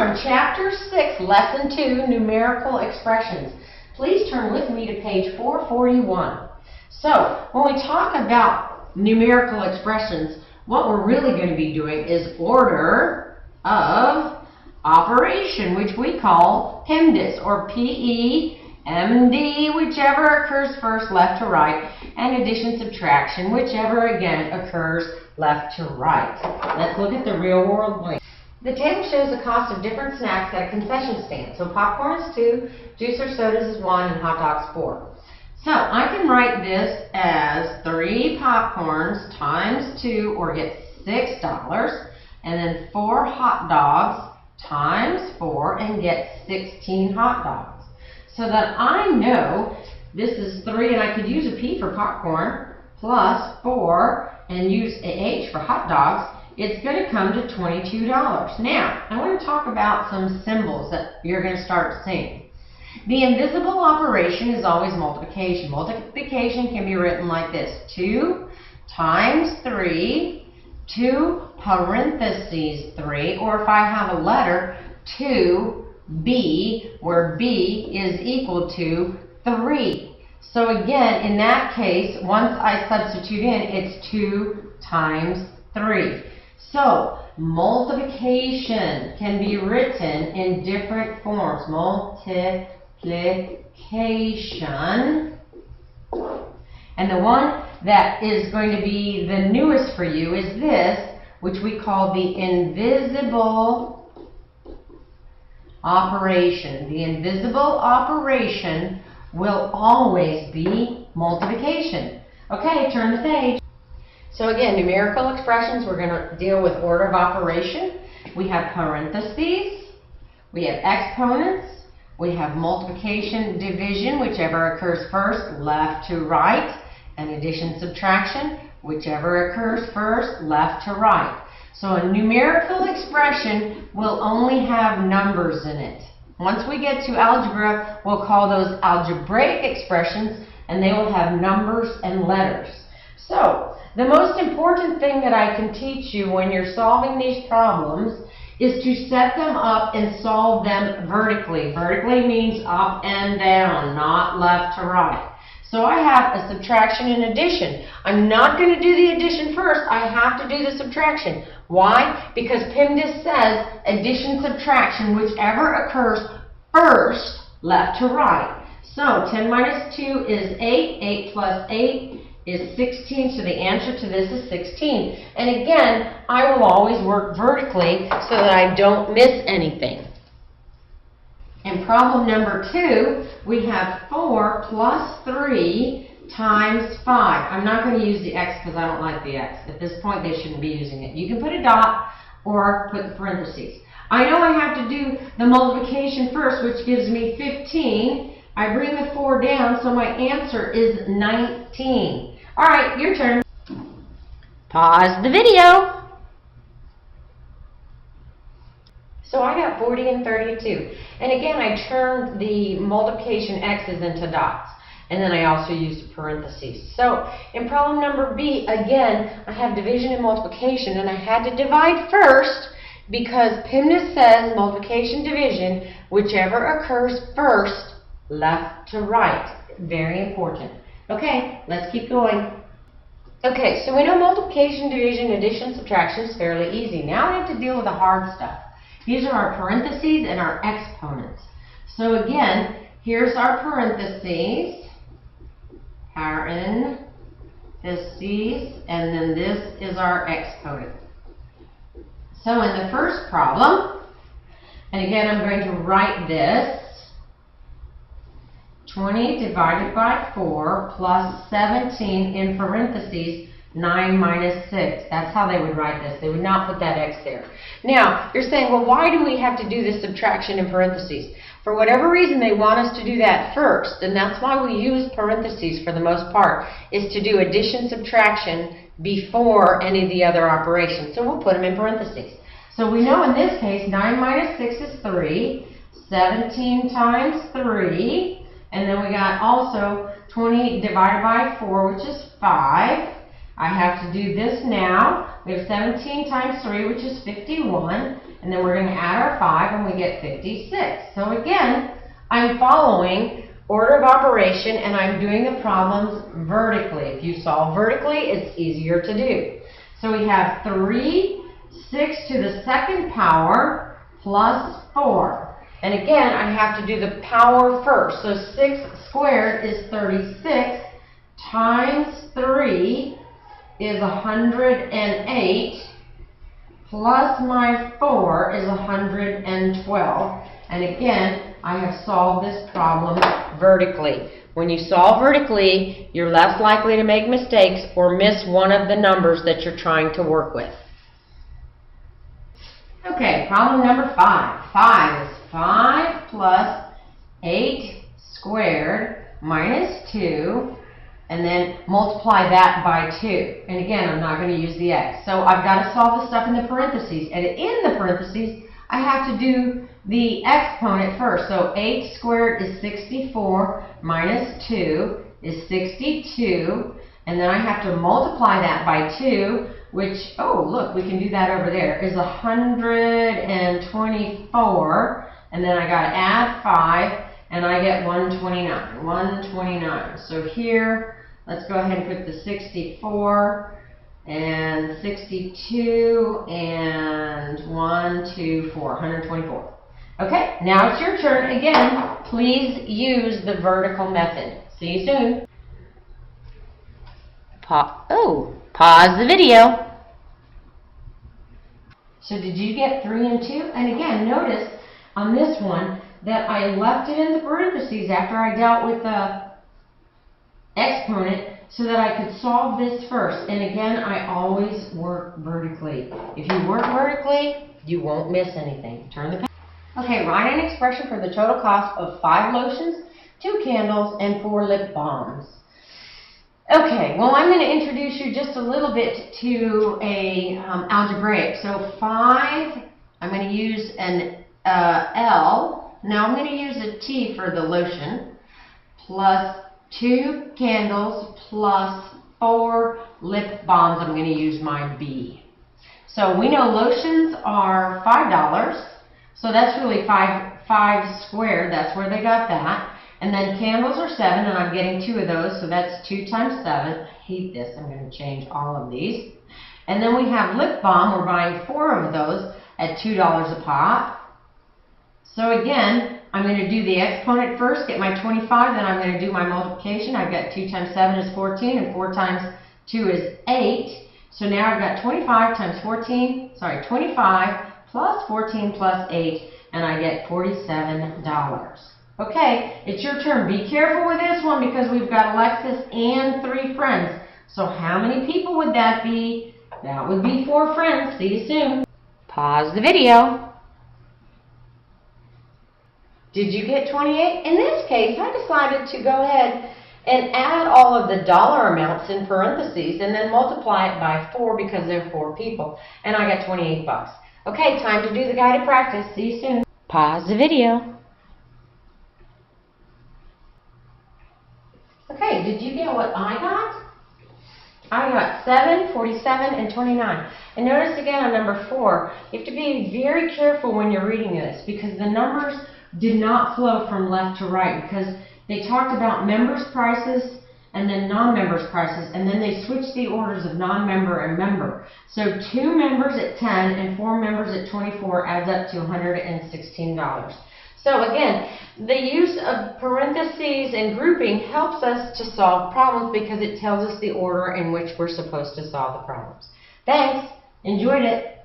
on Chapter 6, Lesson 2, Numerical Expressions. Please turn with me to page 441. So, when we talk about numerical expressions, what we're really going to be doing is order of operation, which we call PEMDAS, or P-E-M-D, whichever occurs first, left to right, and addition, subtraction, whichever again occurs left to right. Let's look at the real world link. The table shows the cost of different snacks at a concession stand. So popcorn is 2, juice or sodas is 1, and hot dogs 4. So I can write this as 3 popcorns times 2, or get $6, and then 4 hot dogs times 4 and get 16 hot dogs. So that I know this is 3, and I could use a P for popcorn, plus 4, and use a H for hot dogs. It's going to come to $22. Now, I want to talk about some symbols that you're going to start seeing. The invisible operation is always multiplication. Multiplication can be written like this: 2 times 3, 2 parentheses 3, or if I have a letter, 2b, where b is equal to 3. So again, in that case, once I substitute in, it's 2 times 3. So, multiplication can be written in different forms. Multiplication. And the one that is going to be the newest for you is this, which we call the invisible operation. The invisible operation will always be multiplication. Okay, turn the page. So again, numerical expressions, we're going to deal with order of operation. We have parentheses, we have exponents, we have multiplication, division, whichever occurs first, left to right, and addition, subtraction, whichever occurs first, left to right. So a numerical expression will only have numbers in it. Once we get to algebra, we'll call those algebraic expressions, and they will have numbers and letters. So, the most important thing that I can teach you when you're solving these problems is to set them up and solve them vertically. Vertically means up and down, not left to right. So I have a subtraction and addition. I'm not going to do the addition first. I have to do the subtraction. Why? Because PEMDAS says addition, subtraction, whichever occurs first, left to right. So 10 minus 2 is 8. 8 plus 8 is 16, so the answer to this is 16. And again, I will always work vertically so that I don't miss anything. In problem number 2, we have 4 plus 3 times 5. I'm not going to use the x because I don't like the x. At this point, they shouldn't be using it. You can put a dot or put the parentheses. I know I have to do the multiplication first, which gives me 15. I bring the 4 down, so my answer is 19. All right, your turn. Pause the video. So I got 40 and 32. And again, I turned the multiplication x's into dots. And then I also used parentheses. So in problem number B, again, I have division and multiplication, and I had to divide first because PEMDAS says multiplication, division, whichever occurs first, left to right. Very important. Okay, let's keep going. Okay, so we know multiplication, division, addition, subtraction is fairly easy. Now we have to deal with the hard stuff. These are our parentheses and our exponents. So again, here's our parentheses, and then this is our exponent. So in the first problem, and again I'm going to write this, 20 divided by 4 plus 17 in parentheses, 9 minus 6. That's how they would write this. They would not put that x there. Now, you're saying, well, why do we have to do this subtraction in parentheses? For whatever reason, they want us to do that first, and that's why we use parentheses for the most part, is to do addition, subtraction before any of the other operations. So we'll put them in parentheses. So we know in this case, 9 minus 6 is 3, 17 times 3, and then we got also 20 divided by 4, which is 5. I have to do this now. We have 17 times 3, which is 51, and then we're going to add our 5, and we get 56. So again, I'm following order of operation, and I'm doing the problems vertically. If you solve vertically, it's easier to do. So we have 3, 6 to the second power, plus 4. And again, I have to do the power first. So 6 squared is 36 times 3 is 108 plus my 4 is 112. And again, I have solved this problem vertically. When you solve vertically, you're less likely to make mistakes or miss one of the numbers that you're trying to work with. Okay, problem number 5. 5 is 5 plus 8 squared minus 2, and then multiply that by 2. And again, I'm not going to use the x. So I've got to solve the stuff in the parentheses. And in the parentheses, I have to do the exponent first. So 8 squared is 64 minus 2 is 62. And then I have to multiply that by 2, which, oh, look, we can do that over there, is 124. And then I got to add 5, and I get 129. 129. So here, let's go ahead and put the 64 and 62 and 1, 2, 4, 124. Okay, now it's your turn. Again, please use the vertical method. See you soon. Pause the video. So did you get 3 and 2? And again, notice on this one that I left it in the parentheses after I dealt with the exponent so that I could solve this first. And again, I always work vertically. If you work vertically, you won't miss anything. Turn the page. Okay, write an expression for the total cost of 5 lotions, 2 candles, and 4 lip balms. Okay, well, I'm going to introduce you just a little bit to a algebraic. So 5, I'm going to use an L. Now I'm going to use a T for the lotion, plus 2 candles, plus 4 lip balms. I'm going to use my B. So we know lotions are $5. So that's really 5 squared. That's where they got that. And then candles are 7, and I'm getting 2 of those, so that's 2 times 7. I hate this. I'm going to change all of these. And then we have lip balm. We're buying 4 of those at $2 a pop. So again, I'm going to do the exponent first, get my 25, then I'm going to do my multiplication. I've got 2 times 7 is 14, and 4 times 2 is 8. So now I've got 25 times 25 plus 14 plus 8, and I get $47. Okay, it's your turn. Be careful with this one because we've got Alexis and 3 friends. So how many people would that be? That would be 4 friends. See you soon. Pause the video. Did you get 28? In this case, I decided to go ahead and add all of the dollar amounts in parentheses and then multiply it by 4 because there are 4 people. And I got 28 bucks. Okay, time to do the guided practice. See you soon. Pause the video. Okay, did you get what I got? I got 7, 47, and 29. And notice again on number 4, you have to be very careful when you're reading this because the numbers did not flow from left to right because they talked about members' prices and then non-members' prices, and then they switched the orders of non-member and member. So 2 members at 10 and 4 members at 24 adds up to $116. So again, the use of parentheses and grouping helps us to solve problems because it tells us the order in which we're supposed to solve the problems. Thanks. Enjoyed it.